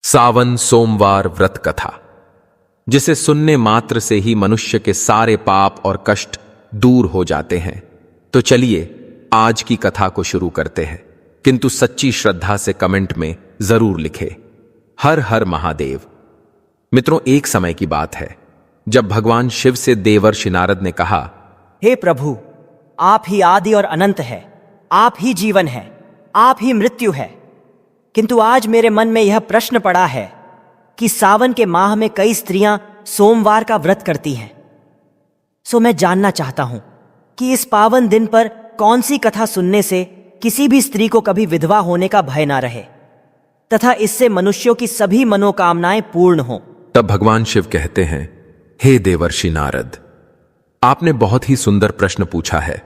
सावन सोमवार व्रत कथा, जिसे सुनने मात्र से ही मनुष्य के सारे पाप और कष्ट दूर हो जाते हैं। तो चलिए आज की कथा को शुरू करते हैं, किंतु सच्ची श्रद्धा से कमेंट में जरूर लिखें हर हर महादेव। मित्रों, एक समय की बात है जब भगवान शिव से देवर्षि नारद ने कहा, हे प्रभु, आप ही आदि और अनंत है, आप ही जीवन है, आप ही मृत्यु है। किंतु आज मेरे मन में यह प्रश्न पड़ा है कि सावन के माह में कई स्त्रियां सोमवार का व्रत करती हैं। सो मैं जानना चाहता हूं कि इस पावन दिन पर कौन सी कथा सुनने से किसी भी स्त्री को कभी विधवा होने का भय ना रहे तथा इससे मनुष्यों की सभी मनोकामनाएं पूर्ण हों। तब भगवान शिव कहते हैं, हे देवर्षि नारद, आपने बहुत ही सुंदर प्रश्न पूछा है।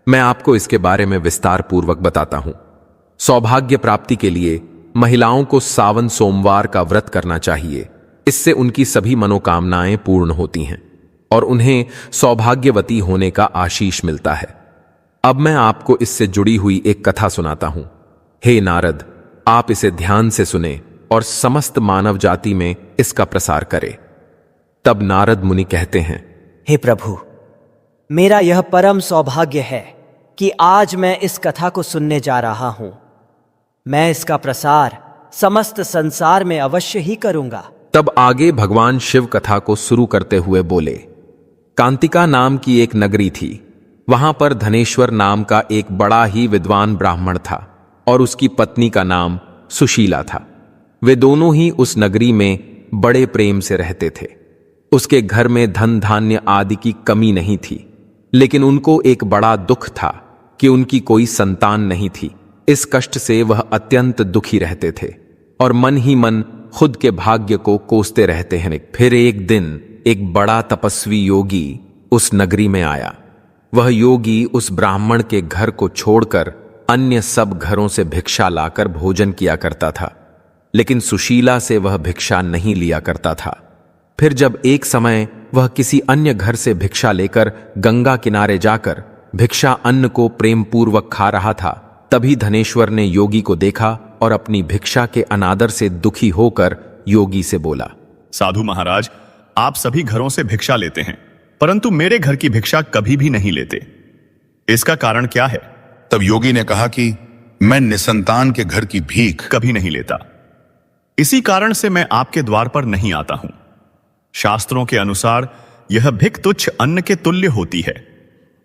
मैं आपको इसके बारे में विस्तार पूर्वक बताता हूं। सौभाग्य प्राप्ति के लिए महिलाओं को सावन सोमवार का व्रत करना चाहिए। इससे उनकी सभी मनोकामनाएं पूर्ण होती हैं और उन्हें सौभाग्यवती होने का आशीष मिलता है। अब मैं आपको इससे जुड़ी हुई एक कथा सुनाता हूं। हे नारद, आप इसे ध्यान से सुने और समस्त मानव जाति में इसका प्रसार करें। तब नारद मुनि कहते हैं, हे प्रभु, मेरा यह परम सौभाग्य है कि आज मैं इस कथा को सुनने जा रहा हूं। मैं इसका प्रसार समस्त संसार में अवश्य ही करूंगा। तब आगे भगवान शिव कथा को शुरू करते हुए बोले, कांतिका नाम की एक नगरी थी। वहां पर धनेश्वर नाम का एक बड़ा ही विद्वान ब्राह्मण था और उसकी पत्नी का नाम सुशीला था। वे दोनों ही उस नगरी में बड़े प्रेम से रहते थे। उसके घर में धन धान्य आदि की कमी नहीं थी, लेकिन उनको एक बड़ा दुख था कि उनकी कोई संतान नहीं थी। इस कष्ट से वह अत्यंत दुखी रहते थे और मन ही मन खुद के भाग्य को कोसते रहते हैं। फिर एक दिन एक बड़ा तपस्वी योगी उस नगरी में आया। वह योगी उस ब्राह्मण के घर को छोड़कर अन्य सब घरों से भिक्षा लाकर भोजन किया करता था, लेकिन सुशीला से वह भिक्षा नहीं लिया करता था। फिर जब एक समय वह किसी अन्य घर से भिक्षा लेकर गंगा किनारे जाकर भिक्षा अन्न को प्रेम पूर्वक खा रहा था, तभी धनेश्वर ने योगी को देखा और अपनी भिक्षा के अनादर से दुखी होकर योगी से बोला, साधु महाराज, आप सभी घरों से भिक्षा लेते हैं, परंतु मेरे घर की भिक्षा कभी भी नहीं लेते। इसका कारण क्या है? तब योगी ने कहा कि मैं निसंतान के घर की भीख कभी नहीं लेता। इसी कारण से मैं आपके द्वार पर नहीं आता हूं। शास्त्रों के अनुसार यह भिख तुच्छ अन्न के तुल्य होती है,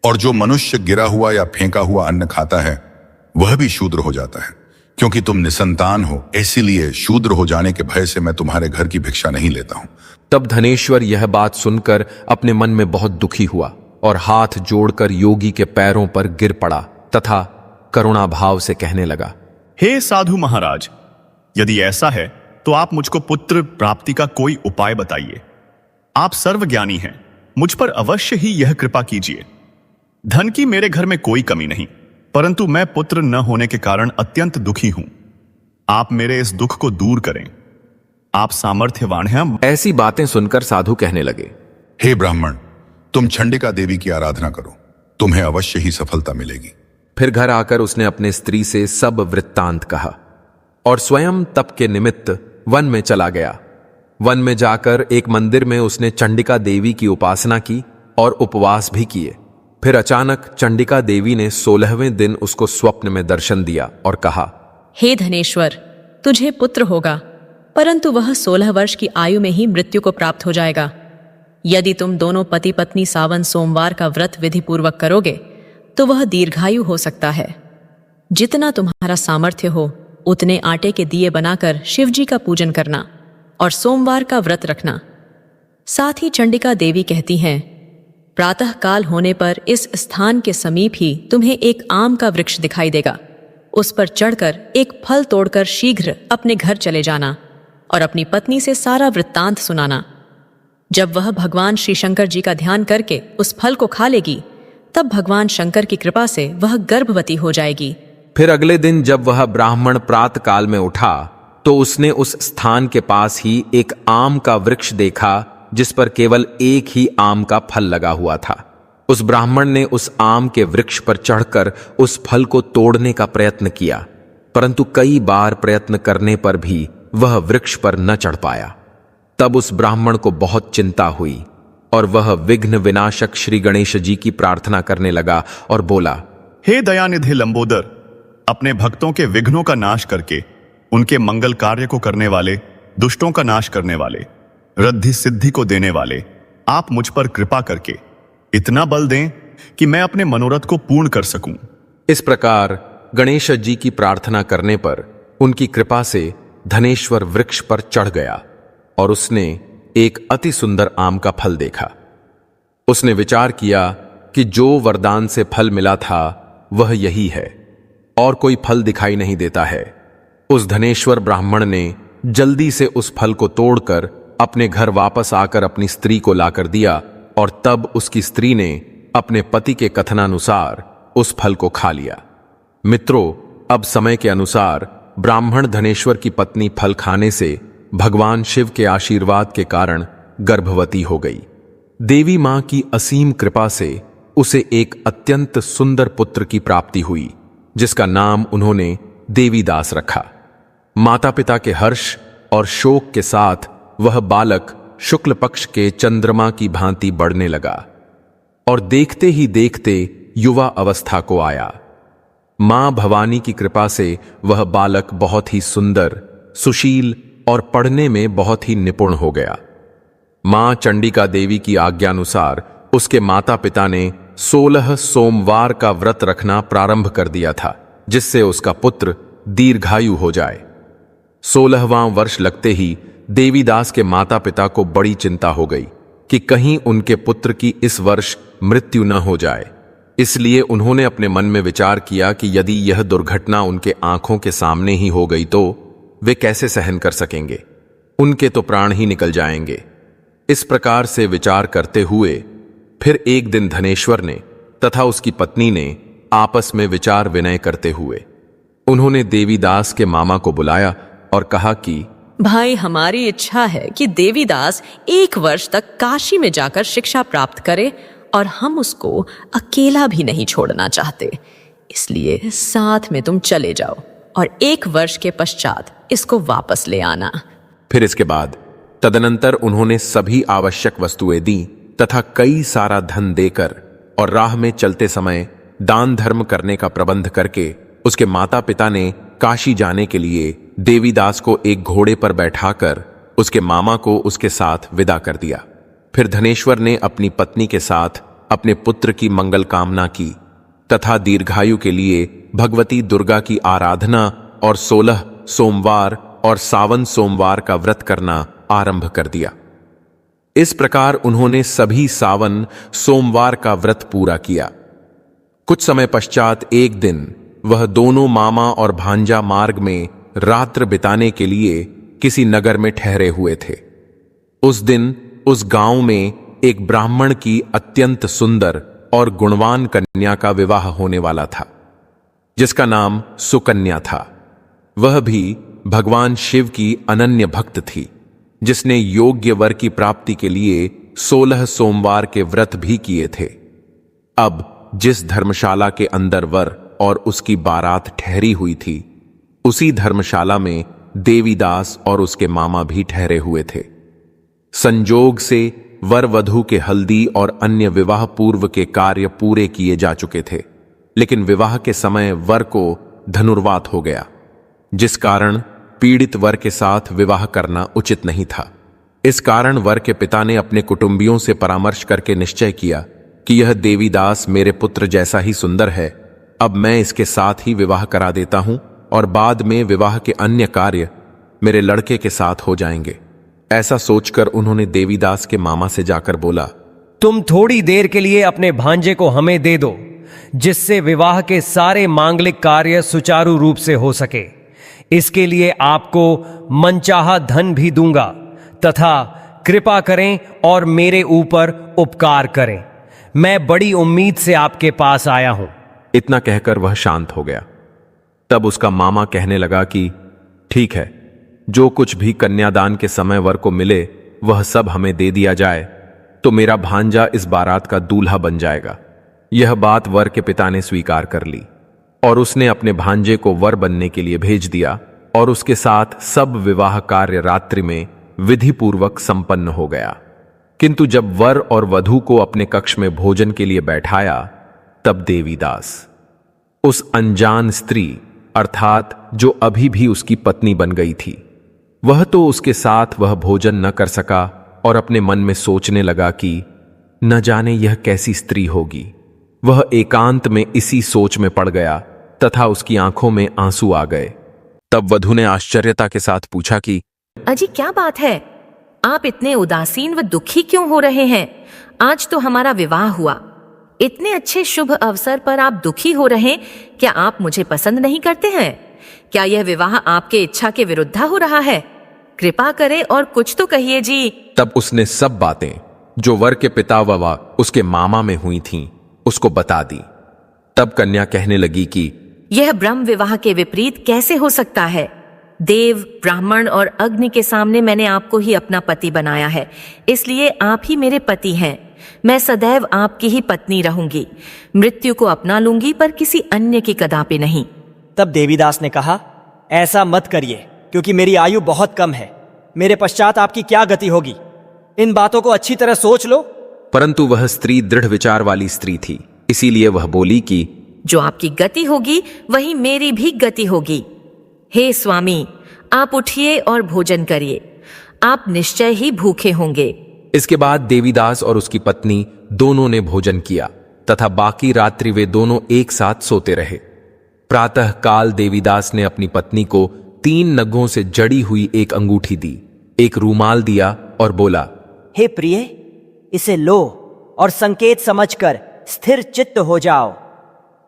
और जो मनुष्य गिरा हुआ या फेंका हुआ अन्न खाता है वह भी शूद्र हो जाता है। क्योंकि तुम निसंतान हो, इसीलिए शूद्र हो जाने के भय से मैं तुम्हारे घर की भिक्षा नहीं लेता हूं। तब धनेश्वर यह बात सुनकर अपने मन में बहुत दुखी हुआ और हाथ जोड़कर योगी के पैरों पर गिर पड़ा तथा करुणा भाव से कहने लगा, हे साधु महाराज, यदि ऐसा है तो आप मुझको पुत्र प्राप्ति का कोई उपाय बताइए। आप सर्वज्ञानी हैं, मुझ पर अवश्य ही यह कृपा कीजिए। धन की मेरे घर में कोई कमी नहीं, परंतु मैं पुत्र न होने के कारण अत्यंत दुखी हूं। आप मेरे इस दुख को दूर करें। आप सामर्थ्यवान हैं। ऐसी बातें सुनकर साधु कहने लगे, हे ब्राह्मण, तुम चंडिका देवी की आराधना करो, तुम्हें अवश्य ही सफलता मिलेगी। फिर घर आकर उसने अपने स्त्री से सब वृत्तांत कहा और स्वयं तप के निमित्त वन में चला गया। वन में जाकर एक मंदिर में उसने चंडिका देवी की उपासना की और उपवास भी किए। फिर अचानक चंडिका देवी ने 16वें दिन उसको स्वप्न में दर्शन दिया और कहा, हे धनेश्वर, तुझे पुत्र होगा, परंतु वह 16 वर्ष की आयु में ही मृत्यु को प्राप्त हो जाएगा। यदि तुम दोनों पति पत्नी सावन सोमवार का व्रत विधि पूर्वक करोगे तो वह दीर्घायु हो सकता है। जितना तुम्हारा सामर्थ्य हो उतने आटे के दिए बनाकर शिव जी का पूजन करना और सोमवार का व्रत रखना। साथ ही चंडिका देवी कहती हैं, प्रातः काल होने पर इस स्थान के समीप ही तुम्हें एक आम का वृक्ष दिखाई देगा। उस पर चढ़कर एक फल तोड़कर शीघ्र अपने घर चले जाना और अपनी पत्नी से सारा वृत्तांत सुनाना। जब वह भगवान श्री शंकर जी का ध्यान करके उस फल को खा लेगी, तब भगवान शंकर की कृपा से वह गर्भवती हो जाएगी। फिर अगले दिन जब वह ब्राह्मण प्रातः काल में उठा तो उसने उस स्थान के पास ही एक आम का वृक्ष देखा जिस पर केवल एक ही आम का फल लगा हुआ था। उस ब्राह्मण ने उस आम के वृक्ष पर चढ़कर उस फल को तोड़ने का प्रयत्न किया, परंतु कई बार प्रयत्न करने पर भी वह वृक्ष पर न चढ़ पाया। तब उस ब्राह्मण को बहुत चिंता हुई और वह विघ्न विनाशक श्री गणेश जी की प्रार्थना करने लगा और बोला, हे दयानिधि लंबोदर, अपने भक्तों के विघ्नों का नाश करके उनके मंगल कार्य को करने वाले, दुष्टों का नाश करने वाले, रिद्धि सिद्धि को देने वाले, आप मुझ पर कृपा करके इतना बल दें कि मैं अपने मनोरथ को पूर्ण कर सकूं। इस प्रकार गणेश जी की प्रार्थना करने पर उनकी कृपा से धनेश्वर वृक्ष पर चढ़ गया और उसने एक अति सुंदर आम का फल देखा। उसने विचार किया कि जो वरदान से फल मिला था वह यही है और कोई फल दिखाई नहीं देता है। उस धनेश्वर ब्राह्मण ने जल्दी से उस फल को तोड़कर अपने घर वापस आकर अपनी स्त्री को लाकर दिया और तब उसकी स्त्री ने अपने पति के कथनानुसार उस फल को खा लिया। मित्रों, अब समय के अनुसार ब्राह्मण धनेश्वर की पत्नी फल खाने से भगवान शिव के आशीर्वाद के कारण गर्भवती हो गई। देवी मां की असीम कृपा से उसे एक अत्यंत सुंदर पुत्र की प्राप्ति हुई, जिसका नाम उन्होंने देवीदास रखा। माता पिता के हर्ष और शोक के साथ वह बालक शुक्ल पक्ष के चंद्रमा की भांति बढ़ने लगा और देखते ही देखते युवा अवस्था को आया। मां भवानी की कृपा से वह बालक बहुत ही सुंदर, सुशील और पढ़ने में बहुत ही निपुण हो गया। मां चंडिका देवी की आज्ञानुसार उसके माता पिता ने 16 सोमवार का व्रत रखना प्रारंभ कर दिया था, जिससे उसका पुत्र दीर्घायु हो जाए। 16वां वर्ष लगते ही देवीदास के माता पिता को बड़ी चिंता हो गई कि कहीं उनके पुत्र की इस वर्ष मृत्यु न हो जाए। इसलिए उन्होंने अपने मन में विचार किया कि यदि यह दुर्घटना उनके आंखों के सामने ही हो गई तो वे कैसे सहन कर सकेंगे, उनके तो प्राण ही निकल जाएंगे। इस प्रकार से विचार करते हुए फिर एक दिन धनेश्वर ने तथा उसकी पत्नी ने आपस में विचार विनय करते हुए उन्होंने देवीदास के मामा को बुलाया और कहा कि भाई, हमारी इच्छा है कि देवीदास 1 वर्ष तक काशी में जाकर शिक्षा प्राप्त करे और हम उसको अकेला भी नहीं छोड़ना चाहते। इसलिए साथ में तुम चले जाओ और 1 वर्ष के पश्चात इसको वापस ले आना। फिर इसके बाद तदनंतर उन्होंने सभी आवश्यक वस्तुएं दी तथा कई सारा धन देकर और राह में चलते समय दान धर्म करने का प्रबंध करके उसके माता पिता ने काशी जाने के लिए देवीदास को एक घोड़े पर बैठाकर उसके मामा को उसके साथ विदा कर दिया। फिर धनेश्वर ने अपनी पत्नी के साथ अपने पुत्र की मंगल कामना की तथा दीर्घायु के लिए भगवती दुर्गा की आराधना और 16 सोमवार और सावन सोमवार का व्रत करना आरंभ कर दिया। इस प्रकार उन्होंने सभी सावन सोमवार का व्रत पूरा किया। कुछ समय पश्चात एक दिन वह दोनों मामा और भांजा मार्ग में रात्र बिताने के लिए किसी नगर में ठहरे हुए थे। उस दिन उस गांव में एक ब्राह्मण की अत्यंत सुंदर और गुणवान कन्या का विवाह होने वाला था, जिसका नाम सुकन्या था। वह भी भगवान शिव की अनन्य भक्त थी, जिसने योग्य वर की प्राप्ति के लिए 16 सोमवार के व्रत भी किए थे। अब जिस धर्मशाला के अंदर वर और उसकी बारात ठहरी हुई थी, उसी धर्मशाला में देवीदास और उसके मामा भी ठहरे हुए थे। संजोग से वर वधू के हल्दी और अन्य विवाह पूर्व के कार्य पूरे किए जा चुके थे, लेकिन विवाह के समय वर को धनुर्वात हो गया, जिस कारण पीड़ित वर के साथ विवाह करना उचित नहीं था। इस कारण वर के पिता ने अपने कुटुंबियों से परामर्श करके निश्चय किया कि यह देवीदास मेरे पुत्र जैसा ही सुंदर है, अब मैं इसके साथ ही विवाह करा देता हूं और बाद में विवाह के अन्य कार्य मेरे लड़के के साथ हो जाएंगे। ऐसा सोचकर उन्होंने देवीदास के मामा से जाकर बोला, तुम थोड़ी देर के लिए अपने भांजे को हमें दे दो, जिससे विवाह के सारे मांगलिक कार्य सुचारू रूप से हो सके। इसके लिए आपको मनचाहा धन भी दूंगा तथा कृपा करें और मेरे ऊपर उपकार करें। मैं बड़ी उम्मीद से आपके पास आया हूं। इतना कहकर वह शांत हो गया। तब उसका मामा कहने लगा कि ठीक है, जो कुछ भी कन्यादान के समय वर को मिले वह सब हमें दे दिया जाए तो मेरा भांजा इस बारात का दूल्हा बन जाएगा। यह बात वर के पिता ने स्वीकार कर ली और उसने अपने भांजे को वर बनने के लिए भेज दिया और उसके साथ सब विवाह कार्य रात्रि में विधिपूर्वक संपन्न हो गया। किंतु जब वर और वधू को अपने कक्ष में भोजन के लिए बैठाया, तब देवीदास उस अनजान स्त्री अर्थात जो अभी भी उसकी पत्नी बन गई थी, वह तो उसके साथ वह भोजन न कर सका और अपने मन में सोचने लगा कि न जाने यह कैसी स्त्री होगी। वह एकांत में इसी सोच में पड़ गया तथा उसकी आंखों में आंसू आ गए। तब वधू ने आश्चर्यता के साथ पूछा कि अजी क्या बात है, आप इतने उदासीन व दुखी क्यों हो रहे हैं? आज तो हमारा विवाह हुआ, इतने अच्छे शुभ अवसर पर आप दुखी हो रहे हैं। क्या आप मुझे पसंद नहीं करते हैं? क्या यह विवाह आपके इच्छा के विरुद्ध हो रहा है? कृपा करें और कुछ तो कहिए जी। तब उसने सब बातें जो वर के पिता व उसके मामा में हुई थीं, उसको बता दी। तब कन्या कहने लगी कि यह ब्रह्म विवाह के विपरीत कैसे हो सकता है? देव, ब्राह्मण और अग्नि के सामने मैंने आपको ही अपना पति बनाया है, इसलिए आप ही मेरे पति हैं। मैं सदैव आपकी ही पत्नी रहूंगी, मृत्यु को अपना लूंगी पर किसी अन्य की कदापि नहीं। तब देवीदास ने कहा, ऐसा मत करिए, क्योंकि मेरी आयु बहुत कम है। मेरे पश्चात आपकी क्या गति होगी? इन बातों को अच्छी तरह सोच लो। परंतु वह स्त्री दृढ़ विचार वाली स्त्री थी, इसीलिए वह बोली कि जो आपकी गति होगी वही मेरी भी गति होगी। हे स्वामी, आप उठिए और भोजन करिए, आप निश्चय ही भूखे होंगे। इसके बाद देवीदास और उसकी पत्नी दोनों ने भोजन किया तथा बाकी रात्रि वे दोनों एक साथ सोते रहे। प्रातः काल देवीदास ने अपनी पत्नी को 3 नगों से जड़ी हुई एक अंगूठी दी, एक रूमाल दिया और बोला, हे प्रिय, इसे लो और संकेत समझकर स्थिर चित्त हो जाओ।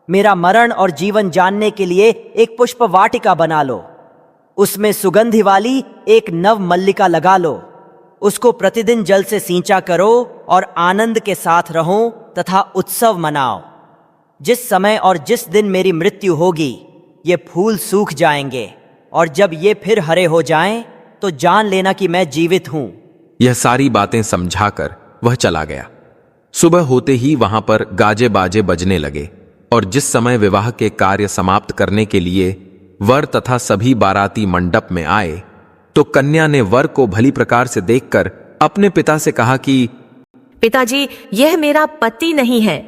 मेरा मरण और जीवन जानने के लिए एक पुष्प वाटिका बना लो, उसमें सुगंधि वाली एक नव मल्लिका लगा लो, उसको प्रतिदिन जल से सींचा करो और आनंद के साथ रहो तथा उत्सव मनाओ। जिस समय और जिस दिन मेरी मृत्यु होगी, ये फूल सूख जाएंगे और जब ये फिर हरे हो जाएं, तो जान लेना कि मैं जीवित हूं। यह सारी बातें समझाकर वह चला गया। सुबह होते ही वहां पर गाजे बाजे बजने लगे और जिस समय विवाह के कार्य समाप्त करने के लिए वर तथा सभी बाराती मंडप में आए, तो कन्या ने वर को भली प्रकार से देखकर अपने पिता से कहा कि पिताजी, यह मेरा पति नहीं है।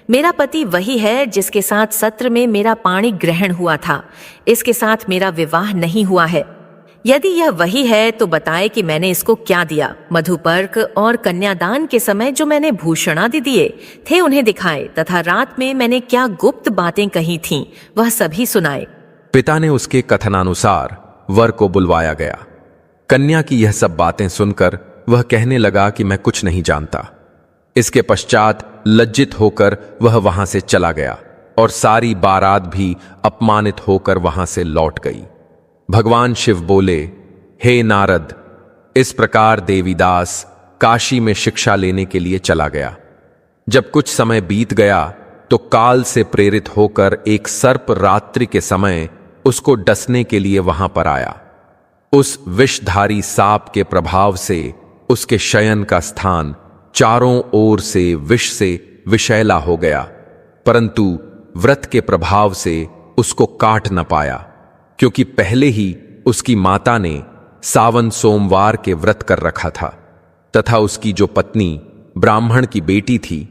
मेरा पति वही है जिसके साथ सत्र में मेरा पाणी ग्रहण हुआ था। इसके साथ मेरा विवाह नहीं हुआ है। यदि यह वही है तो बताए कि मैंने इसको क्या दिया। मधुपर्क और कन्यादान के समय जो मैंने भूषणादि दिए थे उन्हें दिखाए तथा रात में मैंने क्या गुप्त बातें कही थीं वह सभी सुनाए। पिता ने उसके कथनानुसार वर को बुलवाया गया। कन्या की यह सब बातें सुनकर वह कहने लगा कि मैं कुछ नहीं जानता। इसके पश्चात लज्जित होकर वह वहां से चला गया और सारी बारात भी अपमानित होकर वहां से लौट गई। भगवान शिव बोले, हे नारद, इस प्रकार देवीदास काशी में शिक्षा लेने के लिए चला गया। जब कुछ समय बीत गया तो काल से प्रेरित होकर एक सर्प रात्रि के समय उसको डसने के लिए वहां पर आया। उस विषधारी सांप के प्रभाव से उसके शयन का स्थान चारों ओर से विष से विषैला हो गया, परंतु व्रत के प्रभाव से उसको काट न पाया, क्योंकि पहले ही उसकी माता ने सावन सोमवार के व्रत कर रखा था तथा उसकी जो पत्नी ब्राह्मण की बेटी थी,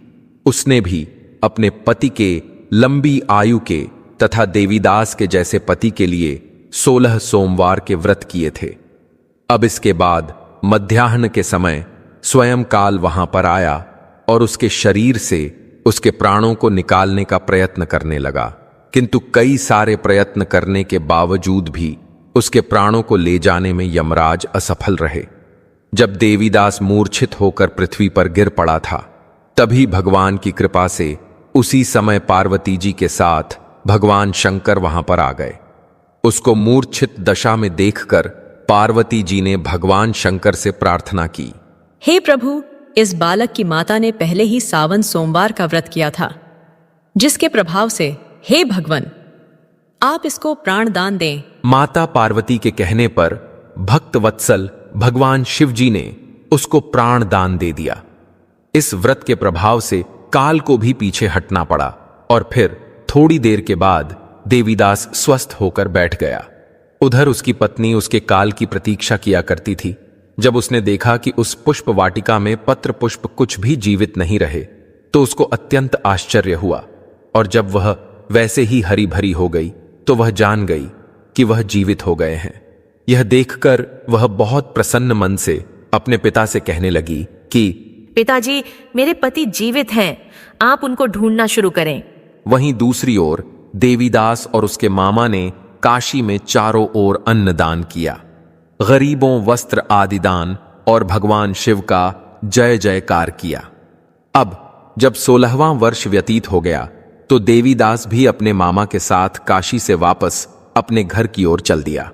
उसने भी अपने पति के लंबी आयु के तथा देवीदास के जैसे पति के लिए 16 सोमवार के व्रत किए थे। अब इसके बाद मध्याह्न के समय स्वयं काल वहां पर आया और उसके शरीर से उसके प्राणों को निकालने का प्रयत्न करने लगा, किंतु कई सारे प्रयत्न करने के बावजूद भी उसके प्राणों को ले जाने में यमराज असफल रहे। जब देवीदास मूर्छित होकर पृथ्वी पर गिर पड़ा था, तभी भगवान की कृपा से उसी समय पार्वती जी के साथ भगवान शंकर वहां पर आ गए। उसको मूर्छित दशा में देखकर पार्वती जी ने भगवान शंकर से प्रार्थना की, हे प्रभु, इस बालक की माता ने पहले ही सावन सोमवार का व्रत किया था, जिसके प्रभाव से हे भगवान, आप इसको प्राण दान दें। माता पार्वती के कहने पर भक्त वत्सल भगवान शिव जी ने उसको प्राण दान दे दिया। इस व्रत के प्रभाव से काल को भी पीछे हटना पड़ा और फिर थोड़ी देर के बाद देवीदास स्वस्थ होकर बैठ गया। उधर उसकी पत्नी उसके काल की प्रतीक्षा किया करती थी। जब उसने देखा कि उस पुष्प वाटिका में पत्र पुष्प कुछ भी जीवित नहीं रहे तो उसको अत्यंत आश्चर्य हुआ, और जब वह वैसे ही हरी भरी हो गई तो वह जान गई कि वह जीवित हो गए हैं। यह देखकर वह बहुत प्रसन्न मन से अपने पिता से कहने लगी कि पिताजी, मेरे पति जीवित हैं, आप उनको ढूंढना शुरू करें। वहीं दूसरी ओर देवीदास और उसके मामा ने काशी में चारों ओर अन्न दान किया, गरीबों वस्त्र आदि दान और भगवान शिव का जय जयकार किया। अब जब 16वां वर्ष व्यतीत हो गया तो देवीदास भी अपने मामा के साथ काशी से वापस अपने घर की ओर चल दिया।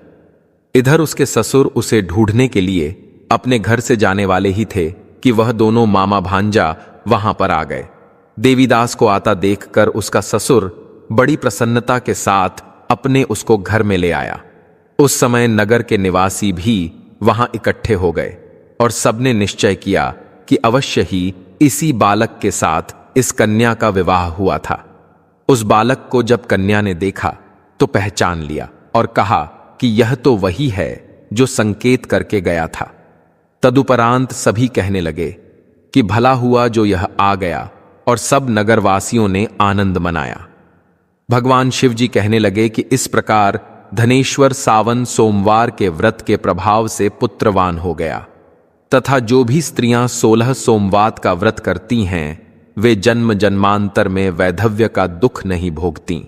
इधर उसके ससुर उसे ढूंढने के लिए अपने घर से जाने वाले ही थे कि वह दोनों मामा भांजा वहां पर आ गए। देवीदास को आता देखकर उसका ससुर बड़ी प्रसन्नता के साथ अपने उसको घर में ले आया। उस समय नगर के निवासी भी वहां इकट्ठे हो गए और सबने निश्चय किया कि अवश्य ही इसी बालक के साथ इस कन्या का विवाह हुआ था। उस बालक को जब कन्या ने देखा तो पहचान लिया और कहा कि यह तो वही है जो संकेत करके गया था। तदुपरांत सभी कहने लगे कि भला हुआ जो यह आ गया, और सब नगरवासियों ने आनंद मनाया। भगवान शिव जी कहने लगे कि इस प्रकार धनेश्वर सावन सोमवार के व्रत के प्रभाव से पुत्रवान हो गया, तथा जो भी स्त्रियां 16 सोमवार का व्रत करती हैं वे जन्म जन्मांतर में वैधव्य का दुख नहीं भोगती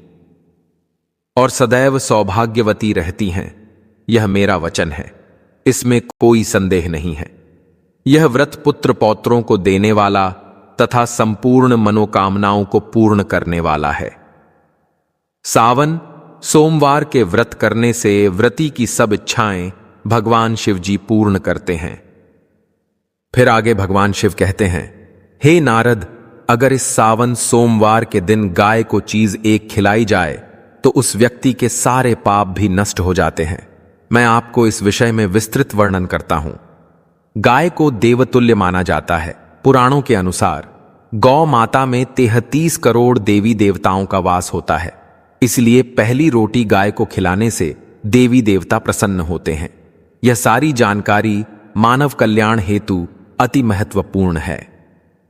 और सदैव सौभाग्यवती रहती हैं। यह मेरा वचन है, इसमें कोई संदेह नहीं है। यह व्रत पुत्र पौत्रों को देने वाला तथा संपूर्ण मनोकामनाओं को पूर्ण करने वाला है। सावन सोमवार के व्रत करने से व्रती की सब इच्छाएं भगवान शिव जी पूर्ण करते हैं। फिर आगे भगवान शिव कहते हैं, हे नारद, अगर इस सावन सोमवार के दिन गाय को चीज एक खिलाई जाए तो उस व्यक्ति के सारे पाप भी नष्ट हो जाते हैं। मैं आपको इस विषय में विस्तृत वर्णन करता हूं। गाय को देवतुल्य माना जाता है। पुराणों के अनुसार गौ माता में 33 करोड़ देवी देवताओं का वास होता है, इसलिए पहली रोटी गाय को खिलाने से देवी देवता प्रसन्न होते हैं। यह सारी जानकारी मानव कल्याण हेतु अति महत्वपूर्ण है।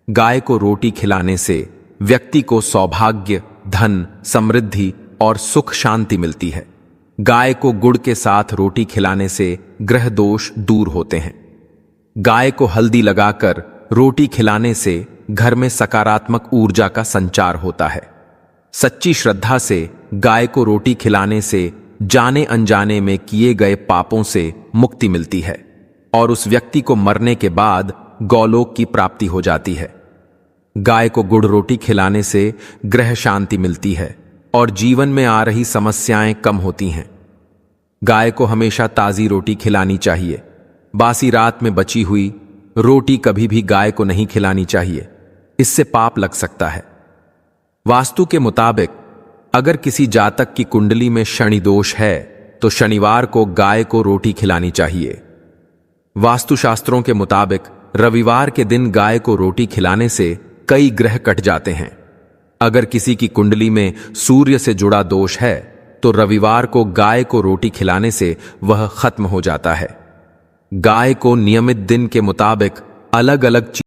गाय को रोटी खिलाने से व्यक्ति को सौभाग्य, धन, समृद्धि और सुख शांति मिलती है। गाय को गुड़ के साथ रोटी खिलाने से ग्रह दोष दूर होते हैं। गाय को हल्दी लगाकर रोटी खिलाने से घर में सकारात्मक ऊर्जा का संचार होता है। सच्ची श्रद्धा से गाय को रोटी खिलाने से जाने अनजाने में किए गए पापों से मुक्ति मिलती है और उस व्यक्ति को मरने के बाद गौलोक की प्राप्ति हो जाती है। गाय को गुड़ रोटी खिलाने से ग्रह शांति मिलती है और जीवन में आ रही समस्याएं कम होती हैं। गाय को हमेशा ताजी रोटी खिलानी चाहिए। बासी रात में बची हुई रोटी कभी भी गाय को नहीं खिलानी चाहिए, इससे पाप लग सकता है। वास्तु के मुताबिक अगर किसी जातक की कुंडली में शनि दोष है तो शनिवार को गाय को रोटी खिलानी चाहिए। वास्तुशास्त्रों के मुताबिक रविवार के दिन गाय को रोटी खिलाने से कई ग्रह कट जाते हैं। अगर किसी की कुंडली में सूर्य से जुड़ा दोष है तो रविवार को गाय को रोटी खिलाने से वह खत्म हो जाता है। गाय को नियमित दिन के मुताबिक अलग अलग